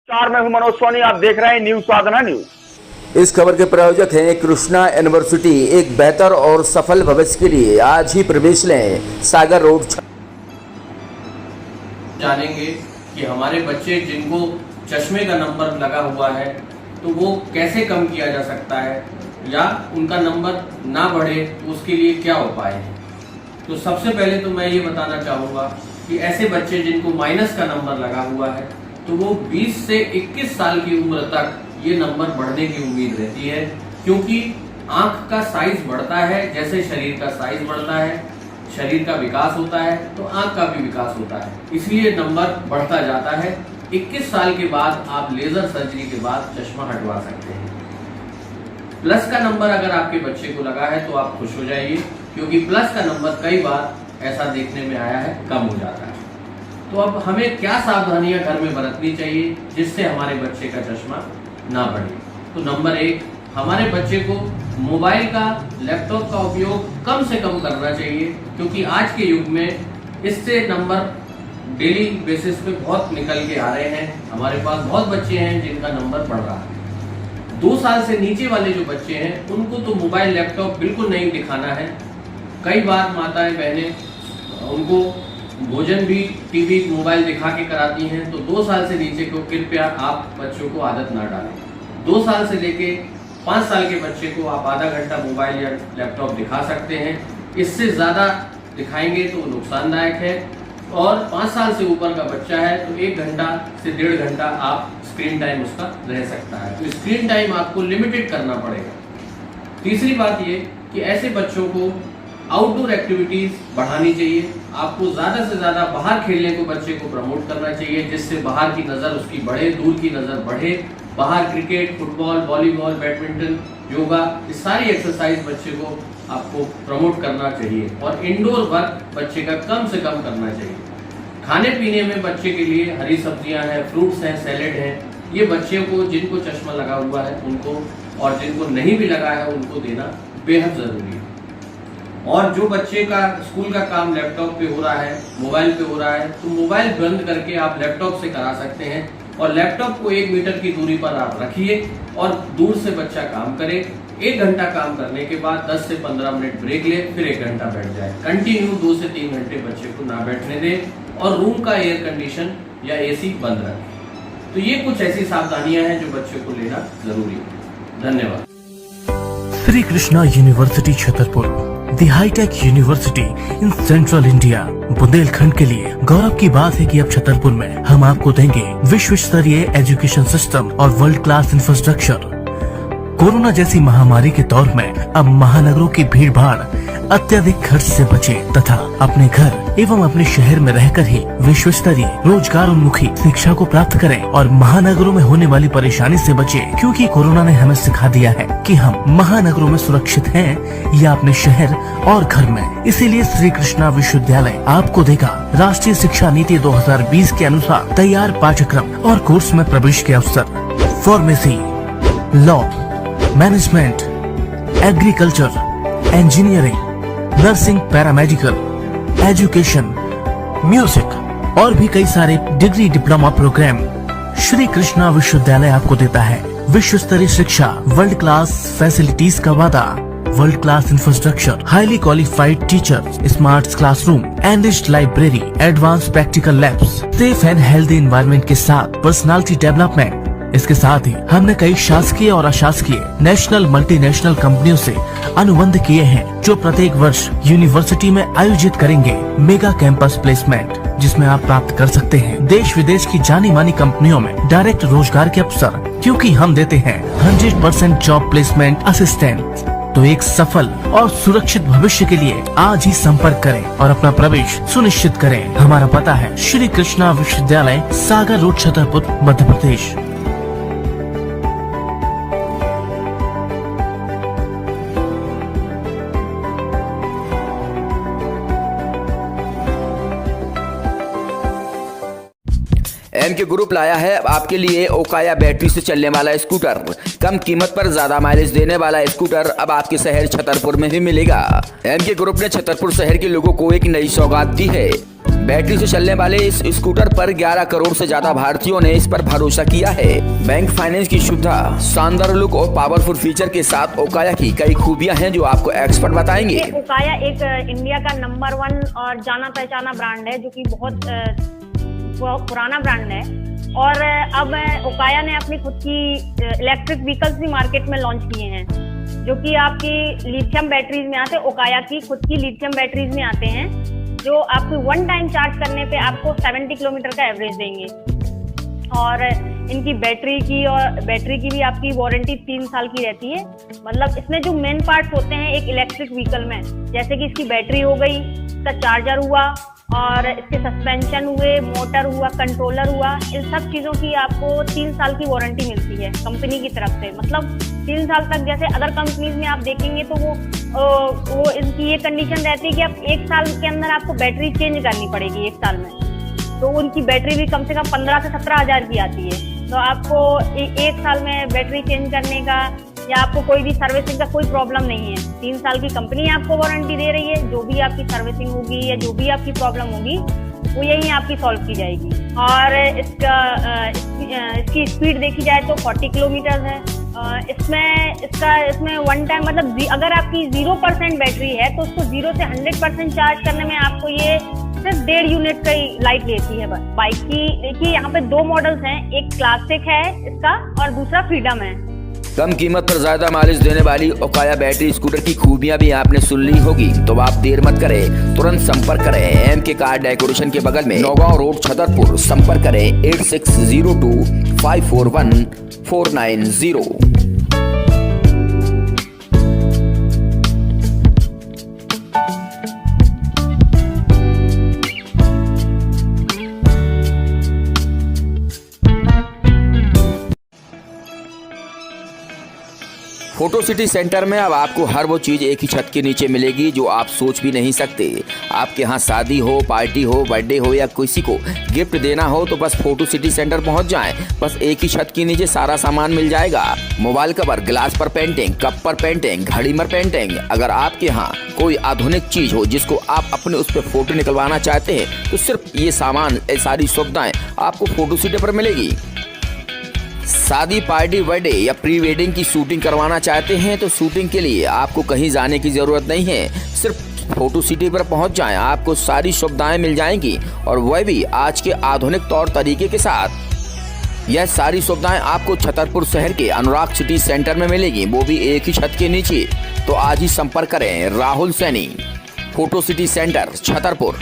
नमस्कार, मैं हूं मनोज सोनी। आप देख रहे हैं न्यूज साधना न्यूज। इस खबर के प्रायोजक हैं कृष्णा यूनिवर्सिटी। एक बेहतर और सफल भविष्य के लिए आज ही प्रवेश लें। सागर रोड। जानेंगे कि हमारे बच्चे जिनको चश्मे का नंबर लगा हुआ है तो वो कैसे कम किया जा सकता है या उनका नंबर ना बढ़े उसके लिए क्या उपाय है। तो सबसे पहले तो मैं ये बताना चाहूँगा कि ऐसे बच्चे जिनको माइनस का नंबर लगा हुआ है तो वो 20 से 21 साल की उम्र तक ये नंबर बढ़ने की उम्मीद रहती है, क्योंकि आंख का साइज बढ़ता है। जैसे शरीर का साइज बढ़ता है, शरीर का विकास होता है तो आंख का भी विकास होता है, इसलिए नंबर बढ़ता जाता है। 21 साल के बाद आप लेजर सर्जरी के बाद चश्मा हटवा सकते हैं। प्लस का नंबर अगर आपके बच्चे को लगा है तो आप खुश हो जाइए, क्योंकि प्लस का नंबर कई बार ऐसा देखने में आया है कम हो जाता है। तो अब हमें क्या सावधानियां घर में बरतनी चाहिए जिससे हमारे बच्चे का चश्मा ना बढ़े। तो नंबर 1, हमारे बच्चे को मोबाइल का, लैपटॉप का उपयोग कम से कम करना चाहिए, क्योंकि आज के युग में इससे नंबर डेली बेसिस पे बहुत निकल के आ रहे हैं। हमारे पास बहुत बच्चे हैं जिनका नंबर बढ़ रहा है। 2 साल से नीचे वाले जो बच्चे हैं उनको तो मोबाइल, लैपटॉप बिल्कुल नहीं दिखाना है। कई बार माताएं, बहनें उनको भोजन भी टीवी, मोबाइल दिखा के कराती हैं। तो 2 साल से नीचे को कृपया आप बच्चों को आदत ना डालें। 2 साल से लेके 5 साल के बच्चे को आप आधा घंटा मोबाइल या लैपटॉप दिखा सकते हैं। इससे ज़्यादा दिखाएंगे तो नुकसानदायक है। और 5 साल से ऊपर का बच्चा है तो 1 घंटा से 1.5 घंटा आप स्क्रीन टाइम उसका रह सकता है। तो स्क्रीन टाइम आपको लिमिटेड करना पड़ेगा। तीसरी बात ये कि ऐसे बच्चों को आउटडोर एक्टिविटीज बढ़ानी चाहिए। आपको ज़्यादा से ज़्यादा बाहर खेलने को बच्चे को प्रमोट करना चाहिए, जिससे बाहर की नज़र उसकी बढ़े, दूर की नज़र बढ़े। बाहर cricket, football, volleyball, badminton, yoga, ये सारी एक्सरसाइज बच्चे को आपको प्रमोट करना चाहिए। और इंडोर वर्क बच्चे का कम से कम करना चाहिए। खाने पीने में बच्चे के लिए हरी सब्जियां हैं, फ्रूट्स हैं, सैलेड हैं, ये बच्चों को जिनको चश्मा लगा हुआ है उनको, और जिनको नहीं भी लगा है उनको देना बेहद ज़रूरी है। और जो बच्चे का स्कूल का काम लैपटॉप पे हो रहा है, मोबाइल पे हो रहा है, तो मोबाइल बंद करके आप लैपटॉप से करा सकते हैं। और लैपटॉप को 1 मीटर की दूरी पर आप रखिए और दूर से बच्चा काम करे। 1 घंटा काम करने के बाद 10 से 15 मिनट ब्रेक ले, फिर 1 घंटा बैठ जाए। कंटिन्यू 2 से 3 घंटे बच्चे को ना बैठने दे और रूम का एयर कंडीशन या एसी बंद रखें। तो ये कुछ ऐसी सावधानियां हैं जो बच्चे को लेना जरूरी है। धन्यवाद। Shri Krishna university Chhatarpur, the high tech university in central India. Bundelkhand के लिए गौरव की बात है कि अब छतरपुर में हम आपको देंगे विश्व स्तरीय एजुकेशन सिस्टम और वर्ल्ड क्लास इंफ्रास्ट्रक्चर। कोरोना जैसी महामारी के दौर में अब महानगरों की भीड़ भाड़, अत्यधिक खर्च से बचे तथा अपने घर एवं अपने शहर में रहकर ही विश्व स्तरीय रोजगार उन्मुखी शिक्षा को प्राप्त करें और महानगरों में होने वाली परेशानी से बचे, क्योंकि कोरोना ने हमें सिखा दिया है कि हम महानगरों में सुरक्षित हैं या अपने शहर और घर में। इसीलिए श्री कृष्णा विश्वविद्यालय आपको देगा राष्ट्रीय शिक्षा नीति 2020 के अनुसार तैयार पाठ्यक्रम और कोर्स में प्रवेश के अवसर। Pharmacy, law, management, agriculture, engineering, nursing, paramedical, education, music और भी कई सारे degree, diploma program Shri Krishna विश्वविद्यालय आपको देता है। विश्व स्तरीय शिक्षा, वर्ल्ड क्लास फैसिलिटीज का वादा, world class infrastructure, highly qualified teachers, smart classroom, enriched library, advance practical labs, safe and healthy environment के साथ पर्सनालिटी डेवलपमेंट। इसके साथ ही हमने कई शासकीय और अशासकीय नेशनल, मल्टीनेशनल कंपनियों से अनुबंध किए हैं, जो प्रत्येक वर्ष यूनिवर्सिटी में आयोजित करेंगे मेगा कैंपस प्लेसमेंट, जिसमें आप प्राप्त कर सकते हैं देश विदेश की जानी मानी कंपनियों में डायरेक्ट रोजगार के अवसर, क्योंकि हम देते हैं 100% जॉब प्लेसमेंट असिस्टेंट। तो एक सफल और सुरक्षित भविष्य के लिए आज ही संपर्क करें और अपना प्रवेश सुनिश्चित करें। हमारा पता है श्री कृष्णा विश्वविद्यालय, सागर road, Chhatarpur, Madhya Pradesh. MK group लाया है आपके लिए ओकाया बैटरी से चलने वाला स्कूटर। कम कीमत पर ज्यादा माइलेज देने वाला स्कूटर अब आपके शहर छतरपुर में ही मिलेगा। एमके ग्रुप ने छतरपुर शहर के लोगों को एक नई सौगात दी है। बैटरी से चलने वाले इस स्कूटर पर 11 करोड़ से ज्यादा भारतीयों ने इस पर भरोसा किया है। बैंक फाइनेंस की सुविधा, शानदार लुक और पावरफुल फीचर के साथ ओकाया की कई खूबियां हैं जो आपको एक्सपर्ट बताएंगे। ओकाया एक इंडिया का नंबर 1 और जाना पहचाना ब्रांड है, जो कि बहुत पुराना ब्रांड है। और अब ओकाया ने अपनी खुद की इलेक्ट्रिक व्हीकल्स भी मार्केट में लॉन्च किए हैं, जो कि आपकी लिथियम बैटरीज में आते हैं। ओकाया की खुद की लिथियम बैटरीज में आते हैं, जो आपको 1 टाइम चार्ज करने पे आपको 70 किलोमीटर का एवरेज देंगे। और इनकी बैटरी की भी आपकी वारंटी 3 साल की रहती है। मतलब इसमें जो मेन पार्ट्स होते हैं एक इलेक्ट्रिक व्हीकल में, जैसे कि इसकी बैटरी हो गई, इसका चार्जर हुआ, और इसके सस्पेंशन हुए, मोटर हुआ, कंट्रोलर हुआ, इन सब चीज़ों की आपको 3 साल की वारंटी मिलती है कंपनी की तरफ से। मतलब 3 साल तक, जैसे अदर कंपनीज में आप देखेंगे तो वो इनकी ये कंडीशन रहती है कि आप 1 साल के अंदर आपको बैटरी चेंज करनी पड़ेगी 1 साल में। तो उनकी बैटरी भी कम से कम 15 से 17 हज़ार की आती है। तो आपको 1 साल में बैटरी चेंज करने का या आपको कोई भी सर्विसिंग का कोई प्रॉब्लम नहीं है। 3 साल की कंपनी आपको वारंटी दे रही है। जो भी आपकी सर्विसिंग होगी या जो भी आपकी प्रॉब्लम होगी वो यही आपकी सॉल्व की जाएगी। और इसकी स्पीड देखी जाए तो 40 किलोमीटर है। इसमें 1 टाइम, मतलब अगर आपकी 0% बैटरी है तो उसको 0 से 100% चार्ज करने में आपको ये सिर्फ 1.5 यूनिट का लाइट लेती है बस। बाइक की देखिए यहाँ पे 2 मॉडल्स हैं, एक क्लासिक है इसका और दूसरा फ्रीडम है। कम कीमत पर ज्यादा माइलेज देने वाली ओकाया बैटरी स्कूटर की खूबियां भी आपने सुन ली होगी, तो आप देर मत करें, तुरंत संपर्क करें MK कार डेकोरेशन के बगल में, नौगांव रोड, छतरपुर। संपर्क करें 8602 541 490। फोटो सिटी सेंटर में अब आपको हर वो चीज़ एक ही छत के नीचे मिलेगी जो आप सोच भी नहीं सकते। आपके यहाँ शादी हो, पार्टी हो, बर्थडे हो या किसी को गिफ्ट देना हो तो बस फोटो सिटी सेंटर पहुँच जाएं। बस एक ही छत के नीचे सारा सामान मिल जाएगा। मोबाइल कवर, ग्लास पर पेंटिंग, कप पर पेंटिंग, घड़ी पर पेंटिंग। अगर आपके यहाँ कोई आधुनिक चीज़ हो जिसको आप अपने उस पर फोटो निकलवाना चाहते हैं तो सिर्फ ये सामान, ये सारी सुविधाएँ आपको फोटो सिटी पर मिलेगी। शादी, पार्टी, बर्थडे या प्री वेडिंग की शूटिंग करवाना चाहते हैं तो शूटिंग के लिए आपको कहीं जाने की ज़रूरत नहीं है, सिर्फ फोटो सिटी पर पहुंच जाएं, आपको सारी सुविधाएं मिल जाएंगी और वह भी आज के आधुनिक तौर तरीके के साथ। यह सारी सुविधाएं आपको छतरपुर शहर के अनुराग सिटी सेंटर में मिलेगी, वो भी एक ही छत के नीचे। तो आज ही संपर्क करें Rahul Saini, photo city centre, Chhatarpur.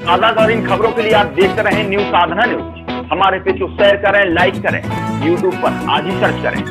ताज़ा-तरीन खबरों के लिए आप देखते रहें न्यूज़ साधना न्यूज। हमारे पेज को शेयर करें, लाइक करें, यूट्यूब पर आज ही सर्च करें।